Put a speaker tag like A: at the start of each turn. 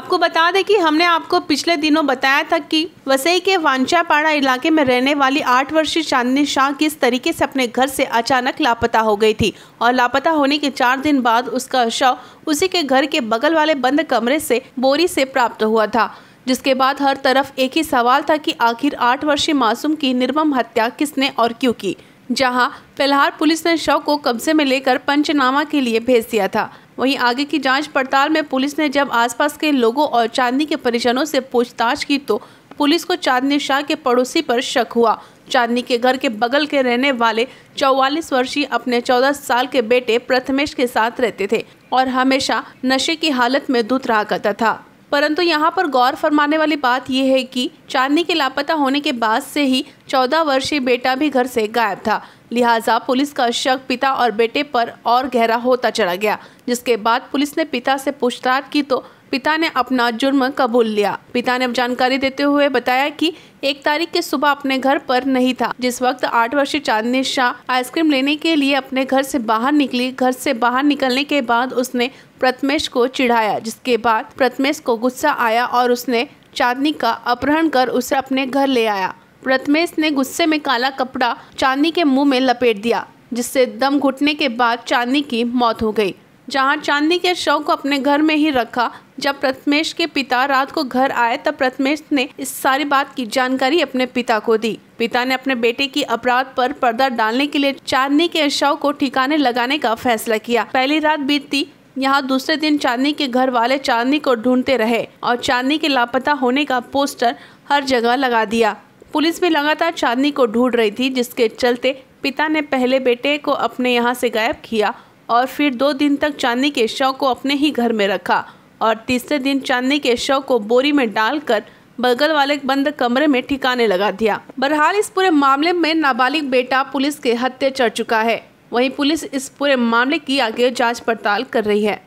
A: आपको बता दें कि हमने आपको पिछले दिनों बताया था कि वसई के वांचापाड़ा इलाके में रहने वाली 8 वर्षीय चांदनी शाह किस तरीके से अपने घर से अचानक लापता हो गई थी और लापता होने के 4 दिन बाद उसका शव उसी के घर के बगल वाले बंद कमरे से बोरी से प्राप्त हुआ था। जिसके बाद हर तरफ एक ही सवाल था कि आखिर 8 वर्षीय मासूम की निर्मम हत्या किसने और क्यों की। जहां फिलहाल पुलिस ने शव को कब्जे में लेकर पंचनामा के लिए भेज दिया था। वहीं आगे की जांच पड़ताल में पुलिस ने जब आसपास के लोगों और चांदनी के परिजनों से पूछताछ की तो पुलिस को चांदनी शाह के पड़ोसी पर शक हुआ। चांदनी के घर के बगल के रहने वाले 44 वर्षीय अपने 14 साल के बेटे प्रथमेश के साथ रहते थे और हमेशा नशे की हालत में धुत रहा करता था। परंतु यहाँ पर गौर फरमाने वाली बात यह है कि चांदनी के लापता होने के बाद से ही 14 वर्षीय बेटा भी घर से गायब था। लिहाजा पुलिस का शक पिता और बेटे पर और गहरा होता चला गया, जिसके बाद पुलिस ने पिता से पूछताछ की तो पिता ने अपना जुर्म कबूल लिया। पिता ने जानकारी देते हुए बताया कि 1 तारीख की सुबह अपने घर पर नहीं था, जिस वक्त 8 वर्षीय चांदनी शाह आइसक्रीम लेने के लिए अपने घर से बाहर निकली। घर से बाहर निकलने के बाद उसने प्रथमेश को चिढ़ाया, जिसके बाद प्रथमेश को गुस्सा आया और उसने चांदनी का अपहरण कर उसे अपने घर ले आया। प्रथमेश ने गुस्से में काला कपड़ा चांदनी के मुंह में लपेट दिया, जिससे दम घुटने के बाद चांदनी की मौत हो गई। जहां चांदनी के शव को अपने घर में ही रखा। जब प्रथमेश के पिता रात को घर आए तब प्रथमेश ने इस सारी बात की जानकारी अपने पिता को दी। पिता ने अपने बेटे की अपराध पर पर्दा डालने के लिए चांदनी के शव को ठिकाने लगाने का फैसला किया। पहली रात बीतती यहाँ दूसरे दिन चांदनी के घर वाले चांदनी को ढूंढते रहे और चांदनी के लापता होने का पोस्टर हर जगह लगा दिया। पुलिस भी लगातार चांदनी को ढूंढ रही थी, जिसके चलते पिता ने पहले बेटे को अपने यहाँ से गायब किया और फिर 2 दिन तक चांदनी के शव को अपने ही घर में रखा और तीसरे दिन चांदनी के शव को बोरी में डालकर बगल वाले बंद कमरे में ठिकाने लगा दिया। बहरहाल इस पूरे मामले में नाबालिग बेटा पुलिस के हत्थे चढ़ चुका है। वहीं पुलिस इस पूरे मामले की आगे जांच पड़ताल कर रही है।